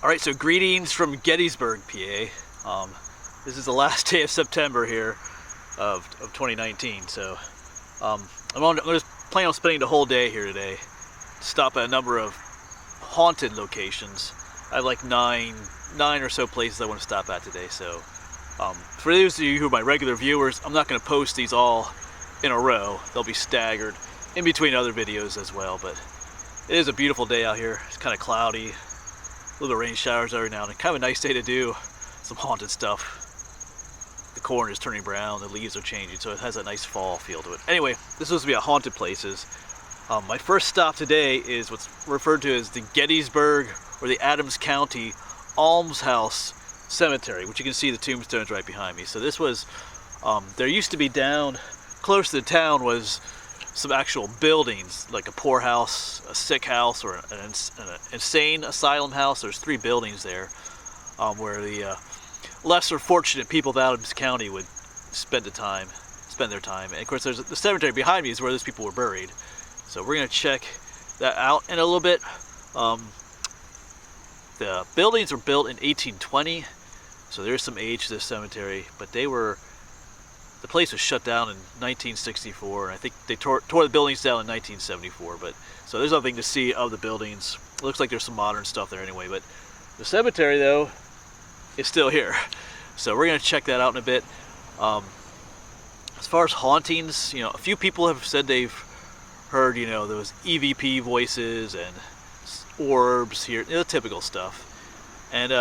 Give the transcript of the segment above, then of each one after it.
Alright, so greetings from Gettysburg, PA. This is the last day of September here of 2019, so I'm just planning on spending the whole day here today. Stop at a number of haunted locations. I have like nine or so places I want to stop at today, so for those of you who are my regular viewers, I'm not going to post these all in a row. They'll be staggered in between other videos as well, but it is a beautiful day out here. It's kind of cloudy. A little bit of rain showers every now and then. Kind of a nice day to do some haunted stuff. The corn is turning brown, the leaves are changing, so it has a nice fall feel to it. Anyway, this is supposed to be a haunted places. My first stop today is what's referred to as the Gettysburg or the Adams County Almshouse Cemetery, which you can see the tombstones right behind me. So this was, there used to be down close to the town was some actual buildings, like a poorhouse, a sick house, or an insane asylum house. There's 3 buildings there where the lesser fortunate people of Adams County would spend their time. And of course, there's the cemetery behind me is where those people were buried. So we're gonna check that out in a little bit. The buildings were built in 1820, so there's some age to this cemetery, but the place was shut down in 1964, and I think they tore the buildings down in 1974, but so there's nothing to see of the buildings. It looks like there's some modern stuff there anyway, but the cemetery, though, is still here. So we're going to check that out in a bit. As far as hauntings, a few people have said they've heard, those EVP voices and orbs here, the typical stuff. And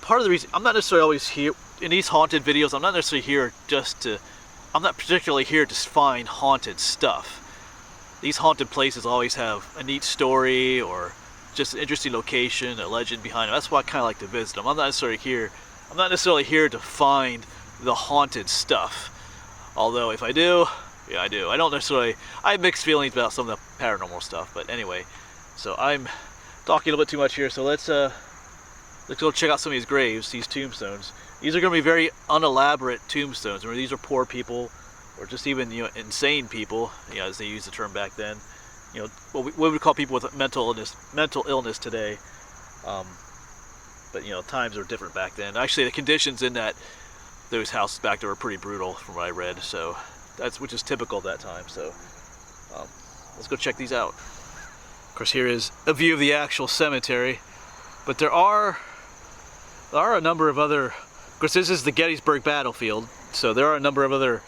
part of the reason I'm not necessarily always here in these haunted videos, I'm not necessarily here I'm not particularly here to find haunted stuff. These haunted places always have a neat story or just an interesting location, a legend behind them. That's why I kind of like to visit them. I'm not necessarily here to find the haunted stuff. Although if I do, yeah, I do. I have mixed feelings about some of the paranormal stuff, but anyway. So I'm talking a little bit too much here, so let's go check out some of these graves, these tombstones. These are going to be very unelaborate tombstones. Remember, these are poor people, or just even insane people, as they used the term back then. What we would call people with mental illness today. But times are different back then. Actually, the conditions in those houses back there were pretty brutal, from what I read. So which is typical of that time. So let's go check these out. Of course, here is a view of the actual cemetery, but there are a number of other. Of course, this is the Gettysburg battlefield, so there are a number of other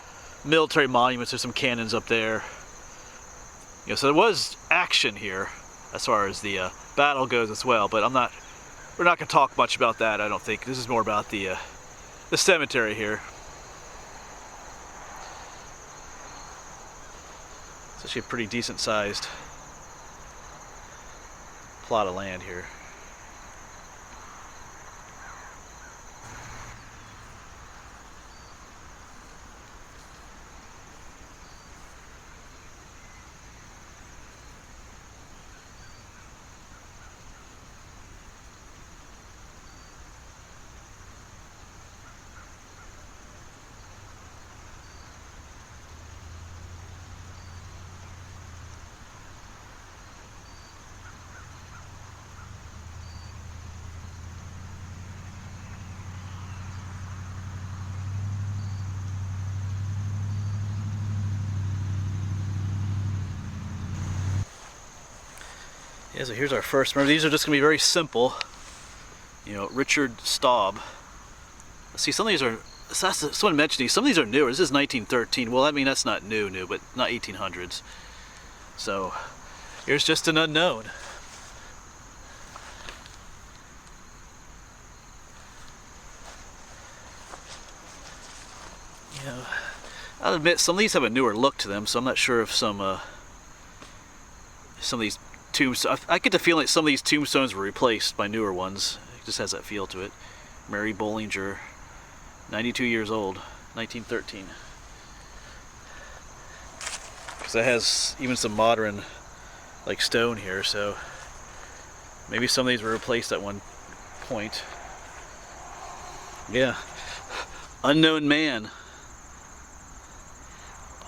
military monuments. There's some cannons up there. So there was action here as far as the battle goes as well, but we're not going to talk much about that, I don't think. This is more about the cemetery here. It's actually a pretty decent sized plot of land here. Yeah, so here's our first. Remember, these are just going to be very simple. Richard Staub. Let's see, some of these are. Someone mentioned these. Some of these are newer. This is 1913. Well, I mean, that's not new, but not 1800s. So here's just an unknown. I'll admit some of these have a newer look to them, so I'm not sure if some of these tombstones. I get the feeling that some of these tombstones were replaced by newer ones. It just has that feel to it. Mary Bollinger, 92 years old, 1913. Because that has even some modern, like, stone here, so maybe some of these were replaced at one point. Yeah. Unknown man.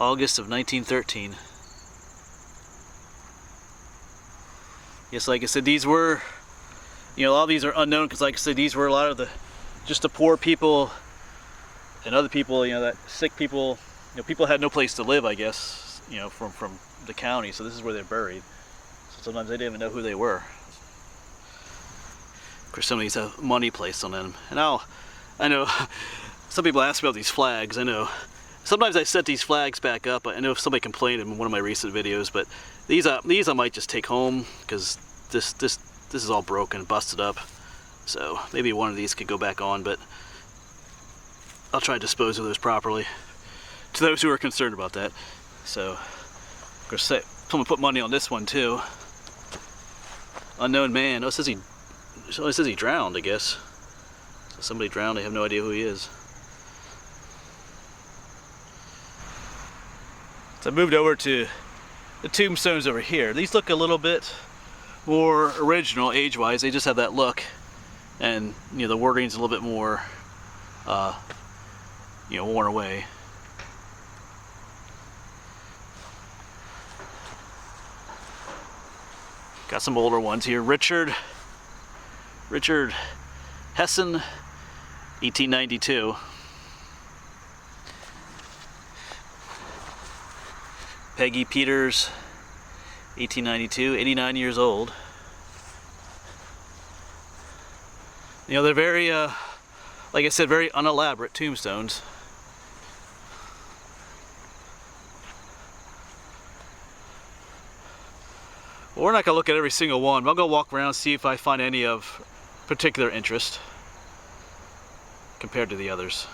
August of 1913. Yes, like I said, these You know, a lot of these are unknown because, like I said, these were a lot of just the poor people and other people, you know, that sick people. You know, people had no place to live, I guess, you know, from the county, so this is where they're buried. So sometimes they didn't even know who they were. Of course, some of these have money placed on them. And now, I know, some people ask about these flags. I know, sometimes I set these flags back up. I know if somebody complained in one of my recent videos, but these I might just take home because this is all broken, busted up. So maybe one of these could go back on, but I'll try to dispose of those properly to those who are concerned about that. So, of course, someone put money on this one too. Unknown man. Oh, it says he drowned, I guess. So somebody drowned. I have no idea who he is. So I moved over to the tombstones over here. These look a little bit more original age-wise. They just have that look, and you know, the wording's a little bit more, you know, worn away. Got some older ones here. Richard Hessen, 1892. Peggy Peters, 1892, 89 years old. You know, they're very, like I said, very unelaborate tombstones. Well, we're not going to look at every single one, but I'm going to walk around and see if I find any of particular interest compared to the others.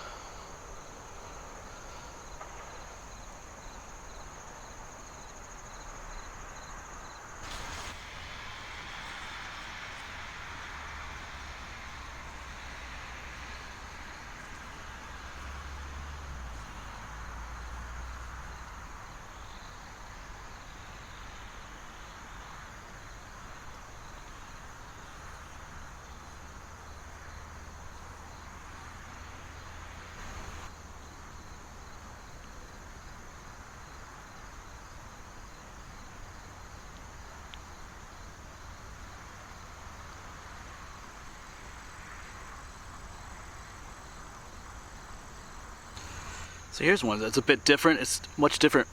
So here's one that's a bit different. It's a much different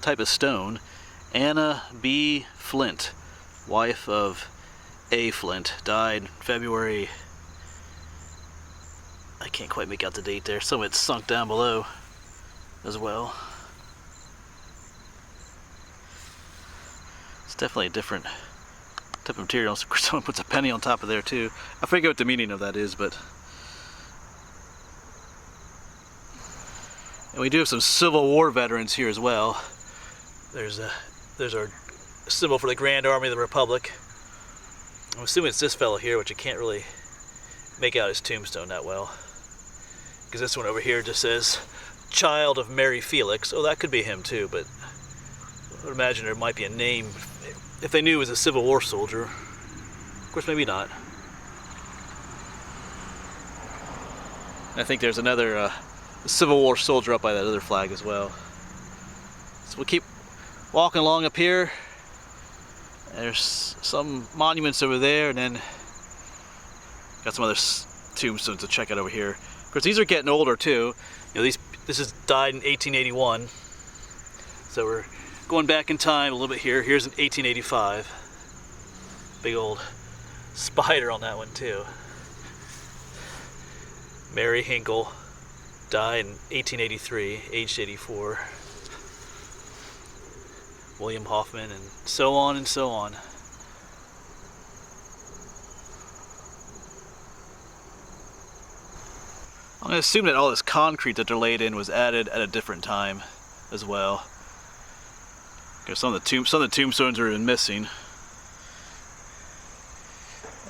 type of stone. Anna B. Flint, wife of A. Flint, died February, I can't quite make out the date there. Some of it's sunk down below as well. It's definitely a different type of material. Someone puts a penny on top of there too. I forget what the meaning of that is, but. And we do have some Civil War veterans here as well. There's our symbol for the Grand Army of the Republic. I'm assuming it's this fellow here, which I can't really make out his tombstone that well. Because this one over here just says, Child of Mary Felix. Oh, that could be him too, but I would imagine there might be a name if they knew he was a Civil War soldier. Of course, maybe not. And I think there's another Civil War soldier up by that other flag as well. So we'll keep walking along up here. There's some monuments over there, and then got some other tombstones to check out over here. Of course, these are getting older too. You know, this is died in 1881, so we're going back in time a little bit here. Here's an 1885. Big old spider on that one too. Mary Hinkle died in 1883, aged 84. William Hoffman, and so on and so on. I'm going to assume that all this concrete that they're laid in was added at a different time as well. Because some of the tombstones are missing,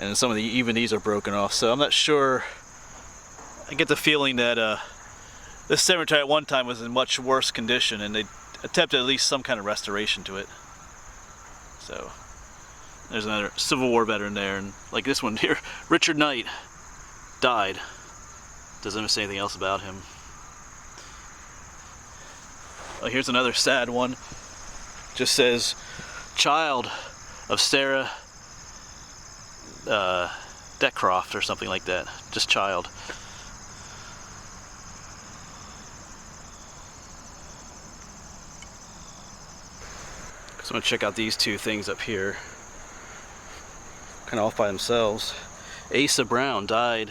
and some of even these are broken off. So I'm not sure. I get the feeling that this cemetery at one time was in much worse condition, and they attempted at least some kind of restoration to it. So there's another Civil War veteran there, and like this one here, Richard Knight died. Doesn't say anything else about him. Oh, here's another sad one. Just says, child of Sarah Deckcroft or something like that. Just child. So I'm gonna check out these two things up here. Kind of off by themselves. Asa Brown died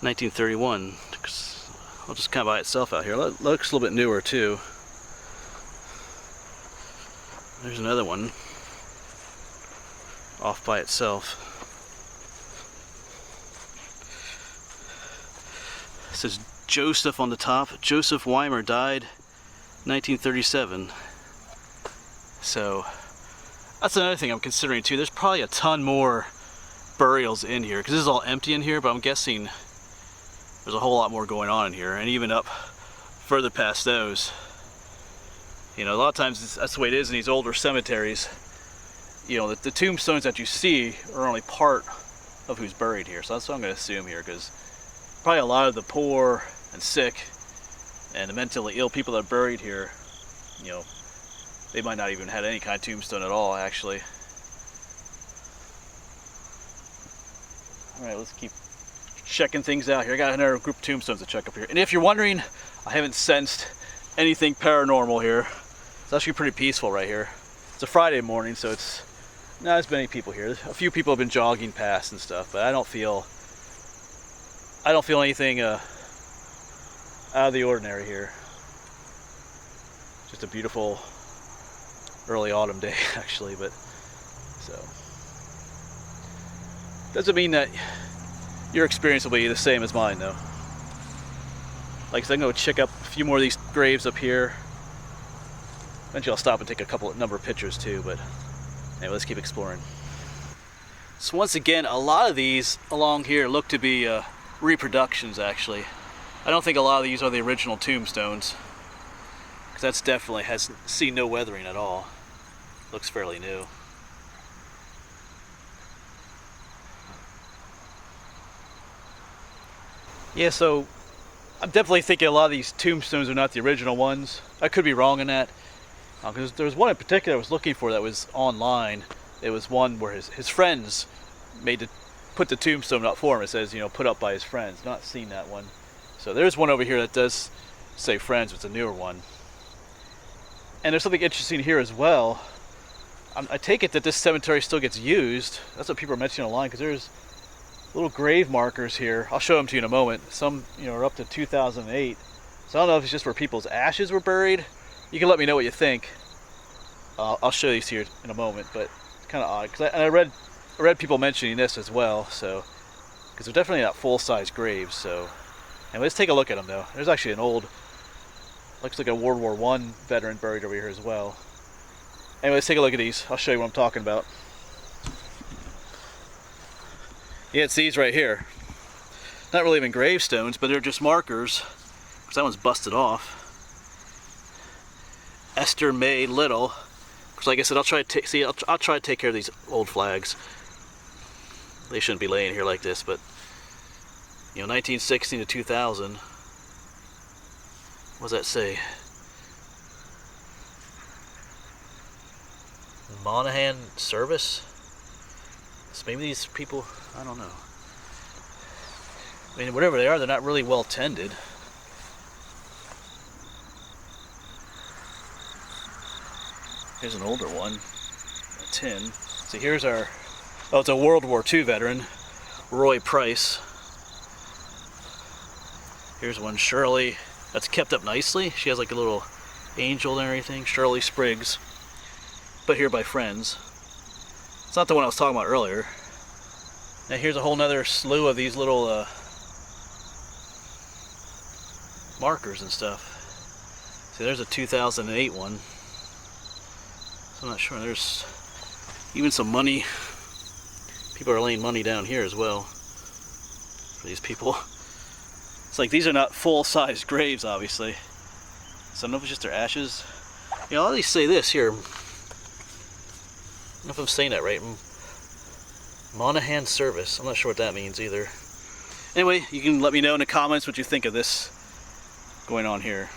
1931. I'll just kind of by itself out here. Looks a little bit newer too. There's another one off by itself. It says Joseph on the top. Joseph Weimer died 1937. So that's another thing I'm considering too. There's probably a ton more burials in here because this is all empty in here, but I'm guessing there's a whole lot more going on in here, and even up further past those. You know, a lot of times that's the way it is in these older cemeteries. You know, the tombstones that you see are only part of who's buried here. So that's what I'm going to assume here, because probably a lot of the poor and sick and the mentally ill people that are buried here, you know, they might not even have any kind of tombstone at all, actually. All right, let's keep checking things out here. I got another group of tombstones to check up here. And if you're wondering, I haven't sensed anything paranormal here. It's actually pretty peaceful right here. It's a Friday morning, so it's not as many people here. A few people have been jogging past and stuff, but I don't feel anything out of the ordinary here. Just a beautiful early autumn day, actually, but so doesn't mean that your experience will be the same as mine, though. Like I said, I'm going to check up a few more of these graves up here. Eventually I'll stop and take a number of pictures too, but anyway, let's keep exploring. So once again, a lot of these along here look to be reproductions, actually. I don't think a lot of these are the original tombstones, because that's definitely has seen no weathering at all. Looks fairly new. Yeah, so I'm definitely thinking a lot of these tombstones are not the original ones. I could be wrong in that, because there was one in particular I was looking for that was online. It was one where his friends put the tombstone up for him. It says, you know, put up by his friends. Not seen that one. So there's one over here that does say friends. It's a newer one. And there's something interesting here as well. I take it that this cemetery still gets used. That's what people are mentioning online, because there's little grave markers here. I'll show them to you in a moment. Some, you know, are up to 2008. So I don't know if it's just where people's ashes were buried. You can let me know what you think. I'll show these to you in a moment, but it's kind of odd. Because I read people mentioning this as well. So, because they're definitely not full-size graves. So, and let's take a look at them though. There's actually an old, looks like a World War I veteran buried over here as well. Anyway, let's take a look at these. I'll show you what I'm talking about. Yeah, it's these right here. Not really even gravestones, but they're just markers. Because that one's busted off. Esther May Little. Because like I said, I'll try to take care of these old flags. They shouldn't be laying here like this, but you know, 1960 to 2000. What does that say? Monahan service? So maybe these people, I don't know. I mean, whatever they are, they're not really well tended. Here's an older one, a tin. So here's our, oh, it's a World War II veteran, Roy Price. Here's one, Shirley, that's kept up nicely. She has like a little angel and everything, Shirley Spriggs. But here by friends. It's not the one I was talking about earlier. Now here's a whole nother slew of these little markers and stuff. See, there's a 2008 one. So I'm not sure. There's even some money. People are laying money down here as well for these people. It's like these are not full-size graves, obviously. So I don't know if it's just their ashes. You know, a lot of these say this here. I don't know if I'm saying that right. Monahan service. I'm not sure what that means either. Anyway, you can let me know in the comments what you think of this going on here.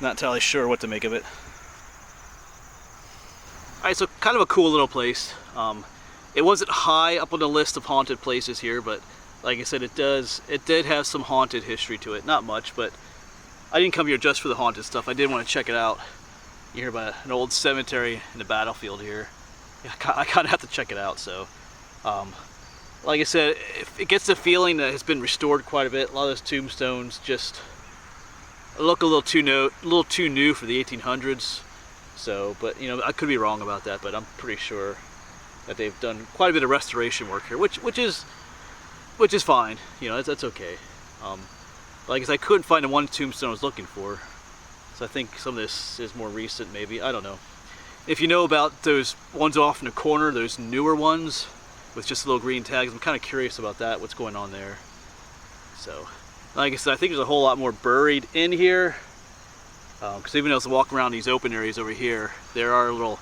Not entirely sure what to make of it. Alright, so kind of a cool little place. It wasn't high up on the list of haunted places here, but like I said, it did have some haunted history to it. Not much, but I didn't come here just for the haunted stuff. I did want to check it out. You hear about an old cemetery in the battlefield here. I kind of have to check it out. So, like I said, it gets the feeling that it's been restored quite a bit. A lot of those tombstones just look a little too new for the 1800s. So, but you know, I could be wrong about that, but I'm pretty sure that they've done quite a bit of restoration work here, which is fine. You know, that's okay. Like I said, I couldn't find the one tombstone I was looking for, so I think some of this is more recent, maybe. I don't know. If you know about those ones off in the corner, those newer ones with just little green tags, I'm kind of curious about that. What's going on there? So, like I said, I think there's a whole lot more buried in here. Because even as I walk around these open areas over here, there are little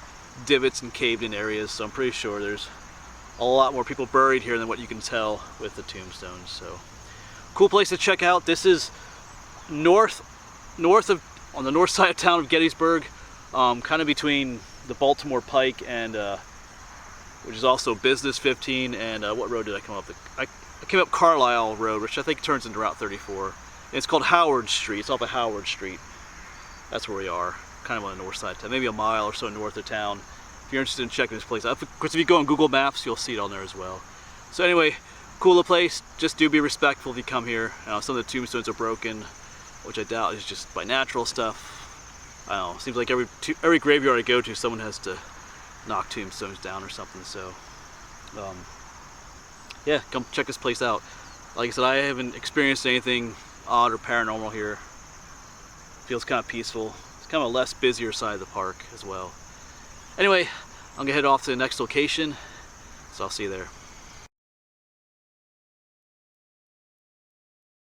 divots and caved in areas, so I'm pretty sure there's a lot more people buried here than what you can tell with the tombstones. So cool place to check out. This is on the north side of town of Gettysburg, kind of between the Baltimore Pike and which is also Business 15 and what road did I come up? I came up Carlisle Road, which I think turns into Route 34. And it's called Howard Street. It's off of Howard Street. That's where we are, kind of on the north side of town, maybe a mile or so north of town. If you're interested in checking this place out, of course, if you go on Google Maps, you'll see it on there as well. So anyway, cool little place. Just do be respectful if you come here. Some of the tombstones are broken, which I doubt is just by natural stuff. I don't know. Seems like every graveyard I go to, someone has to knock tombstones down or something. So, yeah, come check this place out. Like I said, I haven't experienced anything odd or paranormal here. Feels kind of peaceful. It's kind of a less busier side of the park as well. Anyway, I'm gonna head off to the next location, so I'll see you there.